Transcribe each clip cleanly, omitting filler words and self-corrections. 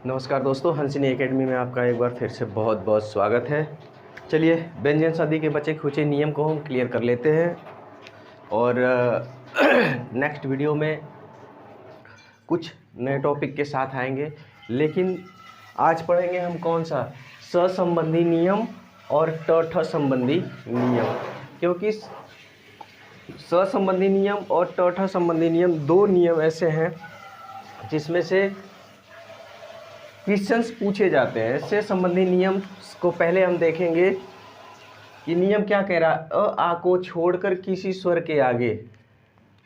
नमस्कार दोस्तों, हंसिनी एकेडमी में आपका एक बार फिर से बहुत बहुत स्वागत है। चलिए, व्यंजन संधि के बचे खुचे नियम को हम क्लियर कर लेते हैं और नेक्स्ट वीडियो में कुछ नए टॉपिक के साथ आएंगे। लेकिन आज पढ़ेंगे हम कौन सा, स संबंधी नियम और ट संबंधी नियम, क्योंकि स संबंधी नियम और ट संबंधी नियम दो नियम ऐसे हैं जिसमें से क्वेश्चंस पूछे जाते हैं। इससे संबंधी नियम को पहले हम देखेंगे कि नियम क्या कह रहा है। अ आ को छोड़कर किसी स्वर के आगे,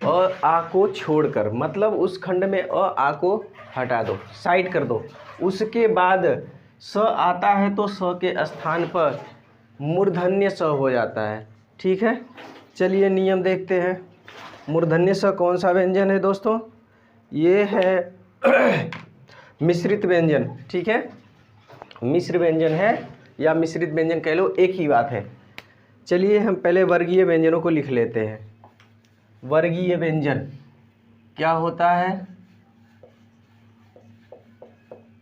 अ आ को छोड़कर मतलब उस खंड में अ आ को हटा दो, साइड कर दो। उसके बाद स आता है तो स के स्थान पर मूर्धन्य स हो जाता है। ठीक है, चलिए नियम देखते हैं। मूर्धन्य स कौन सा व्यंजन है दोस्तों? ये है मिश्रित व्यंजन। ठीक है, मिश्र व्यंजन है या मिश्रित व्यंजन कह लो, एक ही बात है। चलिए हम पहले वर्गीय व्यंजनों को लिख लेते हैं। वर्गीय व्यंजन क्या होता है?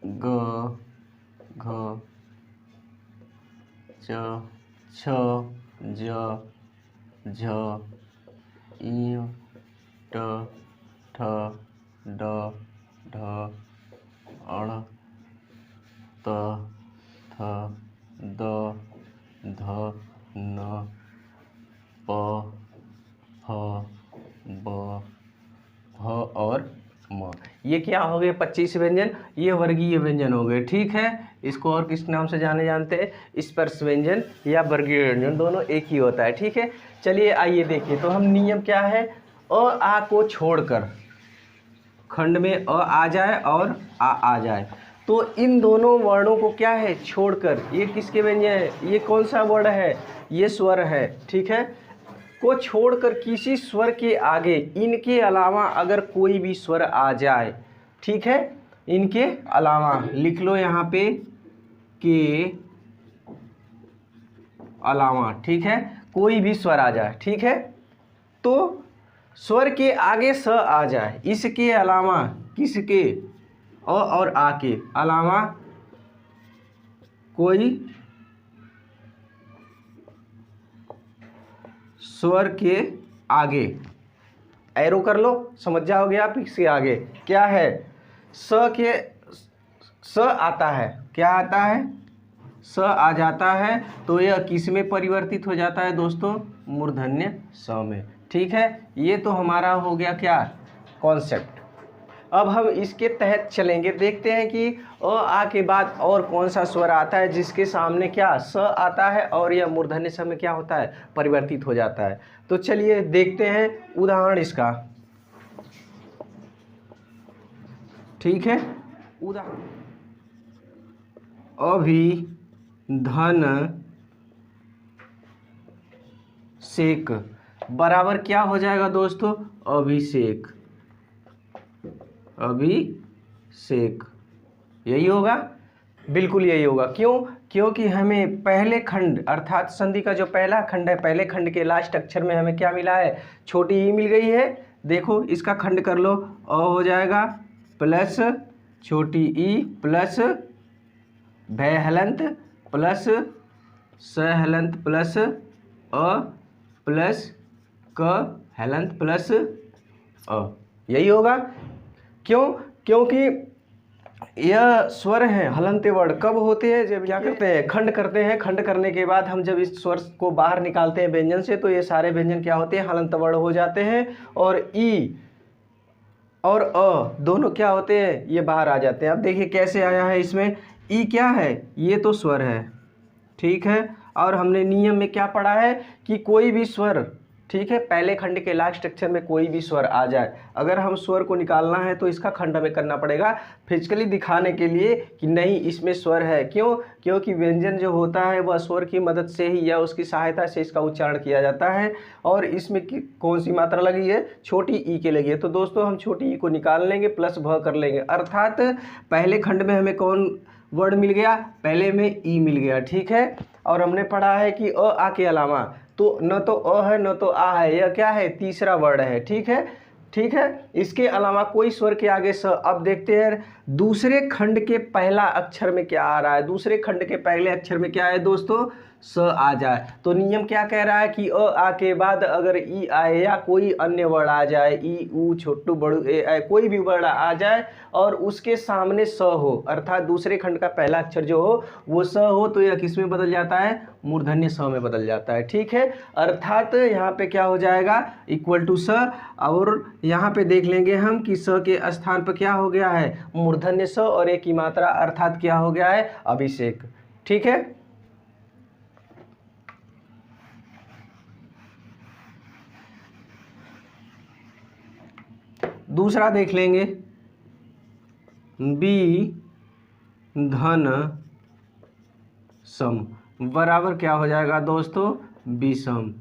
ग, घ, च, छ, ज, झ, इ, ट, ठ, ड, ढ, अण, त, थ, द, ध, न, प, फ, ब, भ और म। ये क्या हो गए? 25 व्यंजन। ये वर्गीय व्यंजन हो गए। ठीक है, इसको और किस नाम से जाने जानते हैं? स्पर्श व्यंजन या वर्गीय व्यंजन, दोनों एक ही होता है। ठीक है, चलिए आइए देखिए। तो हम नियम क्या है? अ आ को छोड़कर खंड में अ आ जाए और आ जाए, तो इन दोनों वर्णों को क्या है? छोड़कर। ये किसके व्यंजन है? ये कौन सा वर्ण है? ये स्वर है। ठीक है, को छोड़कर किसी स्वर के आगे इनके अलावा अगर कोई भी स्वर आ जाए, ठीक है, इनके अलावा लिख लो यहाँ पे, के अलावा। ठीक है, कोई भी स्वर आ जाए, ठीक है, तो स्वर के आगे स आ जाए, इसके अलावा किसके? अ और आ के अलावा कोई स्वर के आगे, एरो कर लो, समझ जाओगे आप। इसके आगे क्या है? स के, स आता है, क्या आता है? स आ जाता है, तो यह किस में परिवर्तित हो जाता है दोस्तों? मूर्धन्य स में। ठीक है, ये तो हमारा हो गया क्या? कॉन्सेप्ट। अब हम इसके तहत चलेंगे, देखते हैं कि अ आ के बाद और कौन सा स्वर आता है जिसके सामने क्या? स आता है और यह मूर्धन्य स में क्या होता है? परिवर्तित हो जाता है। तो चलिए देखते हैं उदाहरण इसका। ठीक है, उदाहरण, अभी धन सेक बराबर क्या हो जाएगा दोस्तों? अभिषेक। अभिषेक, यही होगा, बिल्कुल यही होगा। क्यों? क्योंकि हमें पहले खंड अर्थात संधि का जो पहला खंड है, पहले खंड के लास्ट अक्षर में हमें क्या मिला है? छोटी ई मिल गई है। देखो इसका खंड कर लो, अ हो जाएगा प्लस छोटी ई प्लस भय हलंत प्लस स हलंत प्लस अ प्लस क हलंत प्लस अ, यही होगा। क्यों? क्योंकि यह स्वर हैं हलंत वर्ण कब होते हैं? जब क्या करते हैं? खंड करते हैं। खंड करने के बाद हम जब इस स्वर को बाहर निकालते हैं व्यंजन से, तो ये सारे व्यंजन क्या होते हैं? हलंत वर्ण हो जाते हैं। और ई और अ दोनों क्या होते हैं? ये बाहर आ जाते हैं। अब देखिए कैसे आया है इसमें। ई क्या है? ये तो स्वर है, ठीक है, और हमने नियम में क्या पढ़ा है कि कोई भी स्वर, ठीक है, पहले खंड के लास्ट अक्षर में कोई भी स्वर आ जाए, अगर हम स्वर को निकालना है तो इसका खंड हमें करना पड़ेगा फिजिकली दिखाने के लिए कि नहीं इसमें स्वर है। क्यों? क्योंकि व्यंजन जो होता है वह स्वर की मदद से ही या उसकी सहायता से इसका उच्चारण किया जाता है। और इसमें कौन सी मात्रा लगी है? छोटी ई के लगी है। तो दोस्तों हम छोटी ई को निकाल लेंगे, प्लस भ कर लेंगे, अर्थात पहले खंड में हमें कौन वर्ड मिल गया? पहले में ई मिल गया। ठीक है, और हमने पढ़ा है कि अ आ के अलावा तो न तो अ है न तो आ है, यह क्या है? तीसरा वर्ड है। ठीक है, ठीक है, इसके अलावा कोई स्वर के आगे स। अब देखते हैं दूसरे खंड के पहला अक्षर में क्या आ रहा है, दूसरे खंड के पहले अक्षर में क्या है दोस्तों, स आ जाए। तो नियम क्या कह रहा है कि अ आ के बाद अगर ई आए या कोई अन्य वर्ण आ जाए, ई ऊ छोटू बड़ू ए आए, कोई भी वर्ण आ जाए और उसके सामने स हो, अर्थात दूसरे खंड का पहला अक्षर जो हो वो स हो, तो यह किस में बदल जाता है, मूर्धन्य स में बदल जाता है। ठीक है, अर्थात यहाँ पे क्या हो जाएगा, इक्वल टू स। और यहाँ पे देख लेंगे हम कि स के स्थान पर क्या हो गया है, मूर्धन्य स और एक की मात्रा, अर्थात क्या हो गया है, अभिषेक। ठीक है, दूसरा देख लेंगे, बी धन सम बराबर क्या हो जाएगा दोस्तों, विषम।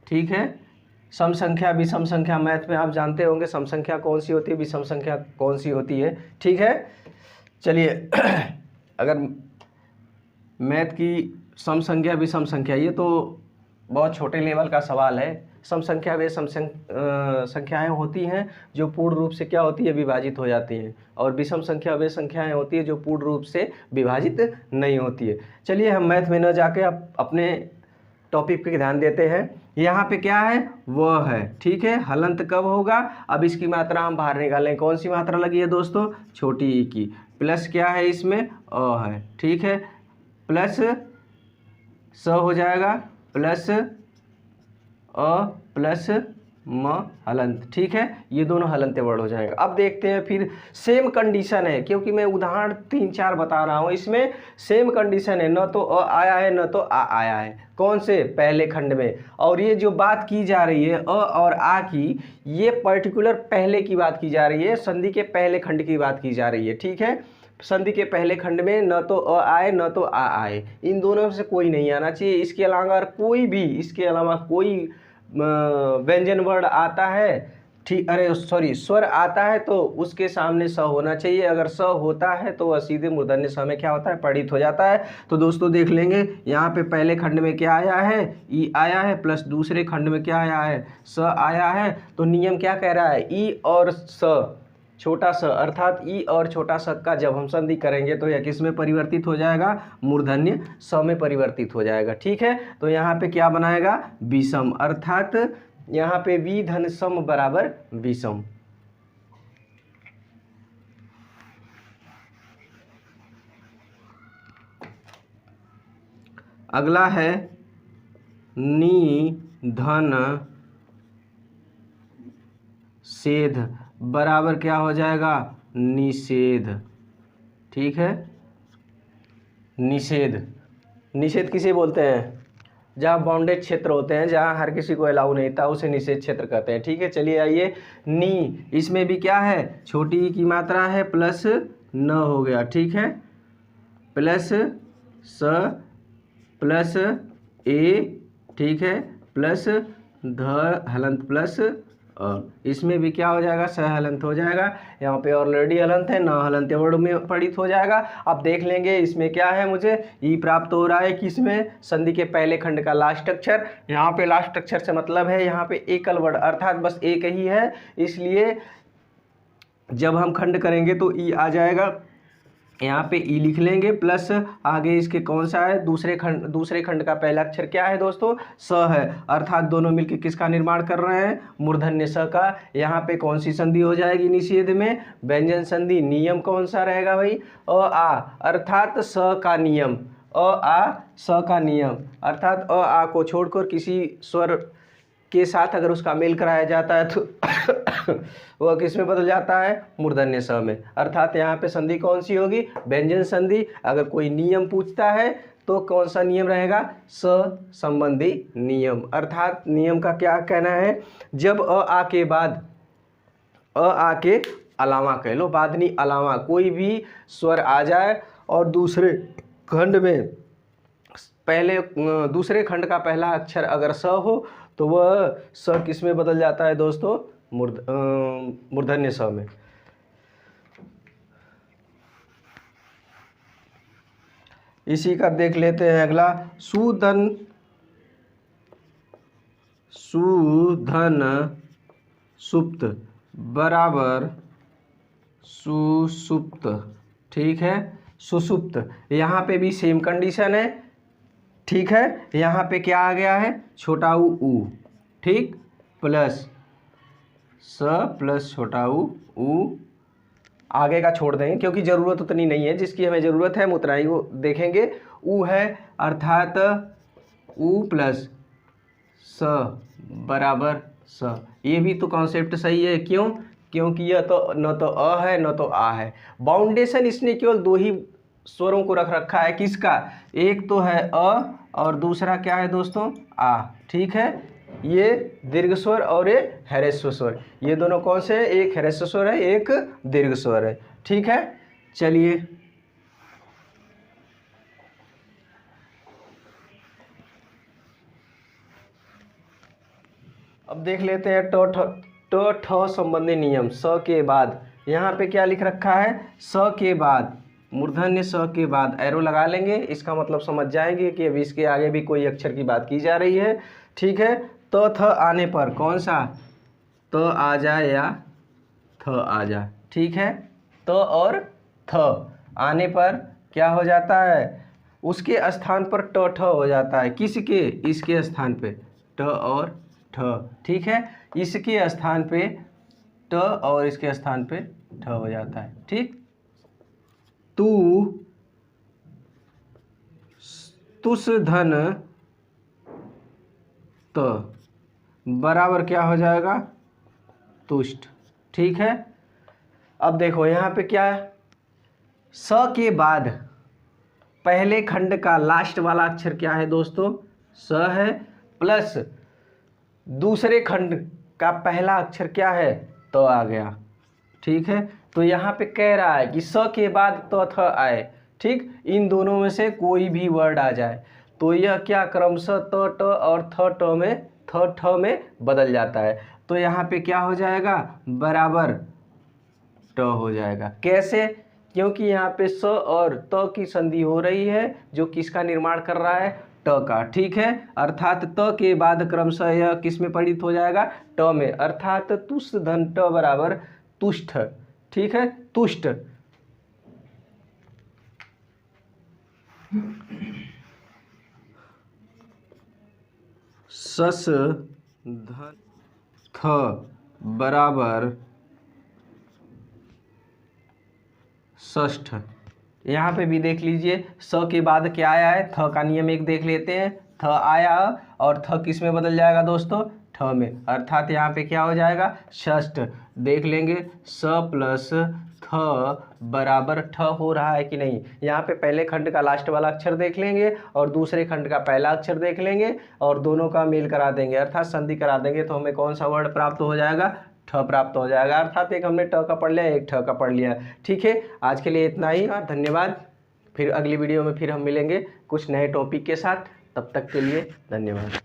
ठीक है, सम संख्या विषम संख्या, मैथ में आप जानते होंगे सम संख्या कौन सी होती है, विषम संख्या कौन सी होती है। ठीक है, चलिए अगर मैथ की सम संख्या विषम संख्या, ये तो बहुत छोटे लेवल का सवाल है। सम संख्या वे संख्याएं होती हैं जो पूर्ण रूप से क्या होती है, विभाजित हो जाती हैं, और विषम संख्या वे संख्याएं होती है जो पूर्ण रूप से विभाजित नहीं होती है। चलिए हम मैथ में न जाके अब अपने टॉपिक पे ध्यान देते हैं। यहाँ पे क्या है, वह है। ठीक है, हलंत कब होगा, अब इसकी मात्रा हम बाहर निकालें, कौन सी मात्रा लगी है दोस्तों, छोटी ई की, प्लस क्या है इसमें, अ है। ठीक है, प्लस स हो जाएगा, प्लस अ प्लस म हलंत। ठीक है, ये दोनों हलंत वर्ड हो जाएगा। अब देखते हैं फिर, सेम कंडीशन है, क्योंकि मैं उदाहरण 3-4 बता रहा हूँ, इसमें सेम कंडीशन है, न तो अ आया है न तो आ आया है, कौन से, पहले खंड में। और ये जो बात की जा रही है अ और आ की, ये पर्टिकुलर पहले की बात की जा रही है, संधि के पहले खंड की बात की जा रही है। ठीक है, संधि के पहले खंड में न तो अ आए न तो आ आए, इन दोनों से कोई नहीं आना चाहिए। इसके अलावा कोई भी, इसके अलावा कोई व्यंजन वर्ण आता है, ठीक, अरे सॉरी, स्वर आता है तो उसके सामने स होना चाहिए। अगर स होता है तो वह सीधे मूर्धन्य स में क्या होता है, पठित हो जाता है। तो दोस्तों देख लेंगे, यहाँ पे पहले खंड में क्या आया है, ई आया है, प्लस दूसरे खंड में क्या आया है, स आया है। तो नियम क्या कह रहा है, ई और स, छोटा स, अर्थात ई और छोटा स का जब हम संधि करेंगे तो यह किस में परिवर्तित हो जाएगा, मूर्धन्य स में परिवर्तित हो जाएगा। ठीक है, तो यहाँ पे क्या बनाएगा, विषम, अर्थात यहाँ पे वी धन सम बराबर विषम। अगला है नी धन सेध बराबर क्या हो जाएगा, निषेध। ठीक है, निषेध, निषेध किसे बोलते हैं, जहाँ बाउंडेड क्षेत्र होते हैं, जहाँ हर किसी को अलाउ नहीं था, उसे निषेध क्षेत्र कहते हैं। ठीक है, चलिए आइए, नी, इसमें भी क्या है, छोटी की मात्रा है, प्लस न हो गया। ठीक है, प्लस स प्लस ए, ठीक है, प्लस ध हलंत प्लस इसमें भी क्या हो जाएगा, स हलंत हो जाएगा। यहाँ पे ऑलरेडी हलंत है, न हलंत वर्ड में पठित हो जाएगा। अब देख लेंगे इसमें क्या है, मुझे ई प्राप्त हो रहा है कि इसमें संधि के पहले खंड का लास्ट अक्षर, यहाँ पे लास्ट अक्षर से मतलब है यहाँ पे एकल वर्ड, अर्थात बस एक ही है, इसलिए जब हम खंड करेंगे तो ई आ जाएगा, यहाँ पे ई लिख लेंगे, प्लस आगे इसके कौन सा है, दूसरे खंड का पहला अक्षर क्या है दोस्तों, स है, अर्थात दोनों मिलकर किसका निर्माण कर रहे हैं, मूर्धन्य स का। यहाँ पे कौन सी संधि हो जाएगी निषेध में, व्यंजन संधि। नियम कौन सा रहेगा भाई, अ आ, अर्थात स का नियम, अ आ स का नियम, अर्थात अ आ को छोड़कर किसी स्वर के साथ अगर उसका मेल कराया जाता है तो वह किस में बदल जाता है, मूर्धन्य स में। अर्थात यहाँ पे संधि कौन सी होगी, व्यंजन संधि। अगर कोई नियम पूछता है तो कौन सा नियम रहेगा, स संबंधी नियम। अर्थात नियम का क्या कहना है, जब अ आ के बाद, अ आ के अलावा कह लो, बादनी अलावा कोई भी स्वर आ जाए और दूसरे खंड में दूसरे खंड का पहला अक्षर अगर स हो तो वह स किस में बदल जाता है दोस्तों, मूर्धन्य स में। इसी का देख लेते हैं अगला, सुधन सुप्त बराबर सुषुप्त, ठीक है, सुषुप्त। यहाँ पे भी सेम कंडीशन है, ठीक है। यहाँ पे क्या आ गया है, छोटा ऊ, ठीक, प्लस स प्लस छोटा ऊ, आगे का छोड़ देंगे क्योंकि ज़रूरत उतनी नहीं है, जिसकी हमें ज़रूरत है हम उतना ही वो देखेंगे। ऊ है अर्थात ऊ प्लस स बराबर स। ये भी तो कॉन्सेप्ट सही है, क्यों? क्योंकि यह तो न तो अ है न तो आ है। बाउंडेशन इसने केवल दो ही स्वरों को रख रखा है, किसका? एक तो है अ और दूसरा क्या है दोस्तों, आ, ठीक है। ये दीर्घ स्वर और ये ह्रस्व स्वर, ये दोनों कौन से हैं? एक ह्रस्व स्वर है, एक दीर्घ स्वर है, ठीक है। चलिए अब देख लेते हैं ट ठ संबंधी नियम। स के बाद यहाँ पे क्या लिख रखा है, स के बाद मूर्धन्य स के बाद एरो लगा लेंगे, इसका मतलब समझ जाएंगे कि अभी इसके आगे भी कोई अक्षर की बात की जा रही है, ठीक है। तो थ आने पर कौन सा, त आ जाए या थ आ जाए, ठीक है। त और थ आने पर क्या हो जाता है, उसके स्थान पर ट ठ हो जाता है, किसके? इसके स्थान पे ट और ठ, ठीक है। इसके स्थान पे ट और इसके स्थान पे ठ हो जाता है, ठीक। तू तुस धन त बराबर क्या हो जाएगा, तुष्ट, ठीक है। अब देखो यहाँ पे क्या है, स के बाद पहले खंड का लास्ट वाला अक्षर क्या है दोस्तों, स है, प्लस दूसरे खंड का पहला अक्षर क्या है, तो आ गया, ठीक है। तो यहाँ पे कह रहा है कि स के बाद तो थ आए, ठीक, इन दोनों में से कोई भी वर्ड आ जाए तो यह क्या क्रमशः त ट और थ ठ में बदल जाता है। तो यहाँ पे क्या हो जाएगा, बराबर ट हो जाएगा। कैसे? क्योंकि यहाँ पे स और त की संधि हो रही है, जो किसका निर्माण कर रहा है, ट का, ठीक है। अर्थात त के बाद क्रमशः यह किस में परिणत हो जाएगा, ट में, अर्थात तुष्ट धन ट बराबर तुष्ट, ठीक है, तुष्ट। सस धन थ बराबर षष्ठ। यहाँ पे भी देख लीजिए, स के बाद क्या आया है, थ का नियम एक देख लेते हैं। थ आया और थ किस में बदल जाएगा दोस्तों, ठ में, अर्थात यहाँ पे क्या हो जाएगा, षष्ठ। देख लेंगे स प्लस थ बराबर ठ हो रहा है कि नहीं। यहाँ पे पहले खंड का लास्ट वाला अक्षर देख लेंगे और दूसरे खंड का पहला अक्षर देख लेंगे और दोनों का मेल करा देंगे, अर्थात संधि करा देंगे, तो हमें कौन सा वर्ड प्राप्त हो जाएगा, ठ प्राप्त हो जाएगा। अर्थात एक हमने ट का पढ़ लिया, एक ठ का पढ़ लिया, ठीक है। आज के लिए इतना ही, धन्यवाद। फिर अगली वीडियो में फिर हम मिलेंगे कुछ नए टॉपिक के साथ, तब तक के लिए धन्यवाद।